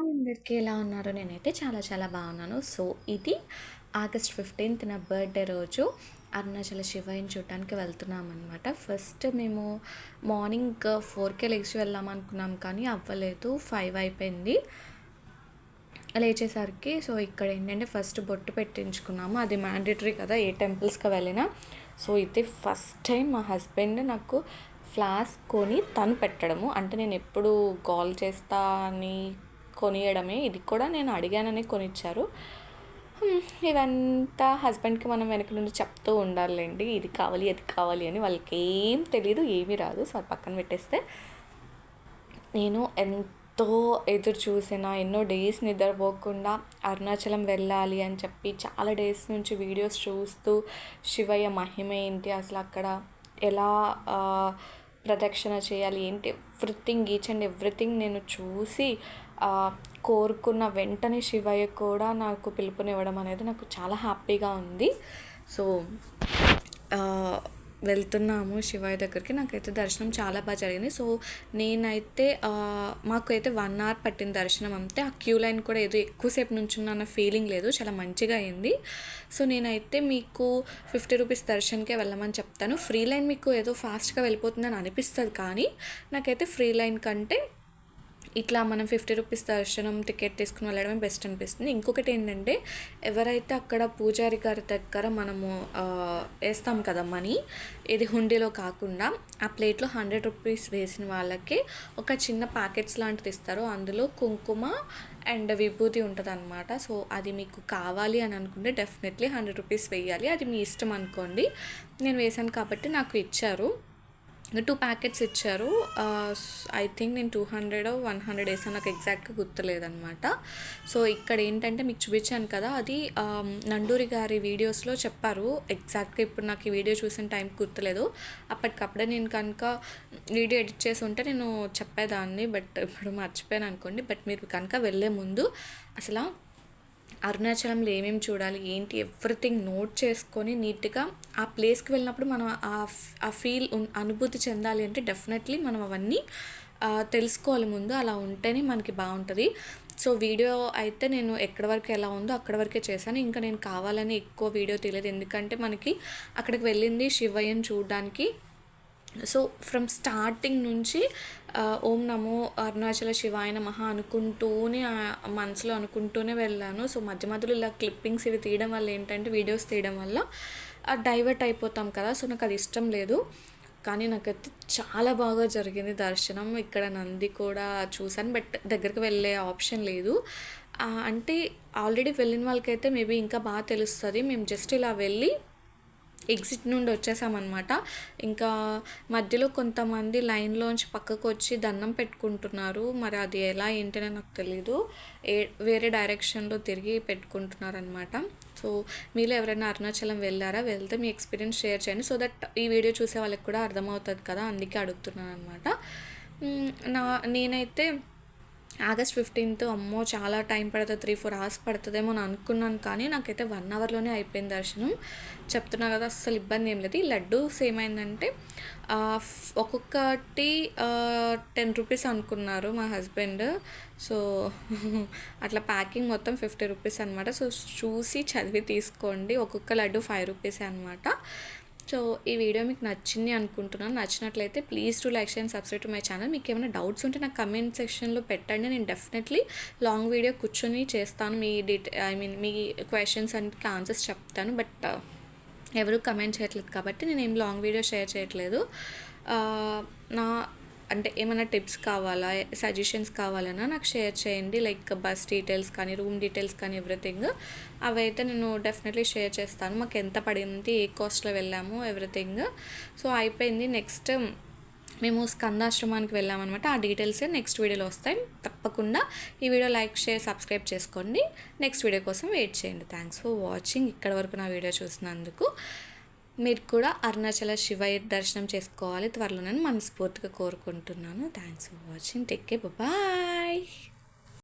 Hi అందరికీ ఎలా ఉన్నారు? నేనైతే చాలా చాలా బాగున్నాను. సో ఇది ఆగస్ట్ 15th నా బర్త్డే రోజు అరుణాచల శివయ్యని చూడటానికి వెళ్తున్నామన్నమాట. ఫస్ట్ మేము మార్నింగ్ 4కే లేచి వెళ్దాం అనుకున్నాం కానీ అవ్వలేదు, 5 అయిపోయింది లేచేసరికి. సో ఇక్కడ ఏంటంటే ఫస్ట్ బొట్టు పెట్టించుకున్నాము, అది మ్యాండేటరీ కదా ఏ టెంపుల్స్కి వెళ్ళినా. సో ఇది ఫస్ట్ టైం మా హస్బెండ్ నాకు ఫ్లాస్క్ కొని తను పెట్టడము, అంటే నేను ఎప్పుడు కాల్ చేస్తా అని కొనియడమే, ఇది కూడా నేను అడిగానని కొనిచ్చారు. ఇదంతా హస్బెండ్కి మనం వెనక నుండి చెప్తూ ఉండాలండి, ఇది కావాలి అది కావాలి అని. వాళ్ళకి ఏం తెలియదు, ఏమీ రాదు. సో అది పక్కన పెట్టేస్తే నేను ఎంతో ఎదురు చూసిన, ఎన్నో డేస్ నిద్రపోకుండా అరుణాచలం వెళ్ళాలి అని చెప్పి చాలా డేస్ నుంచి వీడియోస్ చూస్తూ శివయ్య మహిమ ఏంటి, అసలు అక్కడ ఎలా ప్రదక్షిణ చేయాలి ఏంటి, ఎవ్రీథింగ్, ఈచ్ అండ్ ఎవ్రీథింగ్ నేను చూసి కోరుకున్న వెంటనే శివయ్య కూడా నాకు పిలుపునివ్వడం అనేది నాకు చాలా హ్యాపీగా ఉంది. సో వెళ్తున్నాము శివయ్య దగ్గరికి. నాకైతే దర్శనం చాలా బాగా జరిగింది. సో నేనైతే మాకైతే 1 hour పట్టింది దర్శనం అంతే. ఆ క్యూ లైన్ కూడా ఏదో ఎక్కువసేపు నుంచున్న అన్న ఫీలింగ్ లేదు, చాలా మంచిగా అయింది. సో నేనైతే మీకు 50 రూపీస్ దర్శనకే వెళ్ళమని చెప్తాను. ఫ్రీ లైన్ మీకు ఏదో ఫాస్ట్గా వెళ్ళిపోతుందని అనిపిస్తుంది, కానీ నాకైతే ఫ్రీ లైన్ కంటే ఇట్లా మనం 50 రూపీస్ దర్శనం టికెట్ తీసుకుని వెళ్ళడమే బెస్ట్ అనిపిస్తుంది. ఇంకొకటి ఏంటంటే, ఎవరైతే అక్కడ పూజారి గారి దగ్గర మనము వేస్తాం కదా మనీ, ఇది హుండీలో కాకుండా ఆ ప్లేట్లో 100 రూపీస్ వేసిన వాళ్ళకి ఒక చిన్న ప్యాకెట్స్ లాంటిది ఇస్తారు. అందులో కుంకుమ అండ్ విభూతి ఉంటుంది అనమాట. సో అది మీకు కావాలి అని అనుకుంటే డెఫినెట్లీ 100 రూపీస్ వేయాలి, అది మీ ఇష్టం అనుకోండి. నేను వేసాను కాబట్టి నాకు ఇచ్చారు, 2 ప్యాకెట్స్ ఇచ్చారు. ఐ థింక్ నేను 200 or 100 వేసాను, నాకు ఎగ్జాక్ట్గా గుర్తులేదనమాట. సో ఇక్కడ ఏంటంటే మీకు చూపించాను కదా, అది నండూరి గారి వీడియోస్లో చెప్పారు ఎగ్జాక్ట్గా. ఇప్పుడు నాకు ఈ వీడియో చూసిన టైం గుర్తులేదు, అప్పటికప్పుడే నేను కనుక వీడియో ఎడిట్ చేసి ఉంటే నేను చెప్పేదాన్ని, బట్ ఇప్పుడు మర్చిపోయాను అనుకోండి. బట్ మీరు కనుక వెళ్ళే ముందు అసలు అరుణాచలంలో ఏమేమి చూడాలి ఏంటి ఎవ్రీథింగ్ నోట్ చేసుకొని నీట్గా ఆ ప్లేస్కి వెళ్ళినప్పుడు మనం ఆ ఫీల్ అనుభూతి చెందాలి అంటే డెఫినెట్లీ మనం అవన్నీ తెలుసుకోవాలి ముందు, అలా ఉంటేనే మనకి బాగుంటుంది. సో వీడియో అయితే నేను ఎక్కడి వరకు ఎలా ఉందో అక్కడి వరకే చేశాను, ఇంకా నేను కావాలని ఎక్కువ వీడియో తీయలేదు. ఎందుకంటే మనకి అక్కడికి వెళ్ళింది శివయ్యని చూడడానికి. సో ఫ్రమ్ స్టార్టింగ్ నుంచి ఓం నమో అరుణాచల శివాయ నమః అనుకుంటూనే మనసులో అనుకుంటూనే వెళ్ళాను. సో మధ్య మధ్యలో ఇలా క్లిప్పింగ్స్ ఇవి తీయడం వల్ల ఏంటంటే, వీడియోస్ తీయడం వల్ల డైవర్ట్ అయిపోతాం కదా. సో నాకు అది ఇష్టం లేదు, కానీ నాకైతే చాలా బాగా జరిగింది దర్శనం. ఇక్కడ నంది కూడా చూశాను, బట్ దగ్గరికి వెళ్ళే ఆప్షన్ లేదు. అంటే ఆల్రెడీ వెళ్ళిన వాళ్ళకైతే మేబీ ఇంకా బాగా తెలుస్తుంది. మేము జస్ట్ ఇలా వెళ్ళి ఎగ్జిట్ నుండి వచ్చేసామన్నమాట. ఇంకా మధ్యలో కొంతమంది లైన్లోంచి పక్కకు వచ్చి దండం పెట్టుకుంటున్నారు, మరి అది ఎలా ఏంటనే నాకు తెలీదు, వేరే డైరెక్షన్లో తిరిగి పెట్టుకుంటున్నారనమాట. సో మీలో ఎవరైనా అరుణాచలం వెళ్ళారా, వెళ్తే మీ ఎక్స్పీరియన్స్ షేర్ చేయండి, సో దట్ ఈ వీడియో చూసే వాళ్ళకి కూడా అర్థమవుతుంది కదా, అందుకే అడుగుతున్నాను అనమాట. నేనైతే ఆగస్ట్ 15th అమ్మో చాలా టైం పడుతుంది, 3-4 hours పడుతుందేమో అని అనుకున్నాను, కానీ నాకైతే 1 hourలోనే అయిపోయింది దర్శనం. చెప్తున్నా కదా, అస్సలు ఇబ్బంది ఏం లేదు. ఈ లడ్డూస్ ఏమైందంటే ఒక్కొక్కటి 10 రూపీస్ అనుకున్నారు మా హస్బెండ్. సో అట్లా ప్యాకింగ్ మొత్తం 50 రూపీస్ అనమాట. సో చూసి చదివి తీసుకోండి, ఒక్కొక్క లడ్డు 5 రూపీసే అనమాట. సో ఈ వీడియో మీకు నచ్చింది అనుకుంటున్నాను. నచ్చినట్లయితే please to like and subscribe to my channel. మీకు ఏమైనా డౌట్స్ ఉంటే నాకు కమెంట్ సెక్షన్లో పెట్టండి, నేను డెఫినెట్లీ లాంగ్ వీడియో కూర్చొని చేస్తాను. మీ క్వశ్చన్స్ అన్నిటికీ ఆన్సర్స్ చెప్తాను. బట్ ఎవరు కమెంట్ చేయట్లేదు కాబట్టి నేను ఏం లాంగ్ వీడియో షేర్ చేయట్లేదు. నా అంటే ఏమైనా టిప్స్ కావాలా, సజెషన్స్ కావాలన్నా నాకు షేర్ చేయండి, లైక్ బస్ డీటెయిల్స్ కానీ రూమ్ డీటెయిల్స్ కానీ ఎవ్రీథింగ్. అవైతే నేను డెఫినెట్లీ షేర్ చేస్తాను, మాకు ఎంత పడింది, ఏ కాస్ట్లో వెళ్ళాము ఎవ్రీథింగ్. సో అయిపోయింది. నెక్స్ట్ మేము స్కందాశ్రమానికి వెళ్ళామన్నమాట, ఆ డీటెయిల్స్ నెక్స్ట్ వీడియోలో వస్తాయి. తప్పకుండా ఈ వీడియో లైక్ షేర్ సబ్స్క్రైబ్ చేసుకోండి. నెక్స్ట్ వీడియో కోసం వెయిట్ చేయండి. Thanks for watching. ఇక్కడ వరకు నా వీడియో చూసినందుకు. మీరు కూడా అరుణాచల శివయ్య దర్శనం చేసుకోవాలి త్వరలోనని మనస్ఫూర్తిగా కోరుకుంటున్నాను. Thanks for watching. Take care, bye.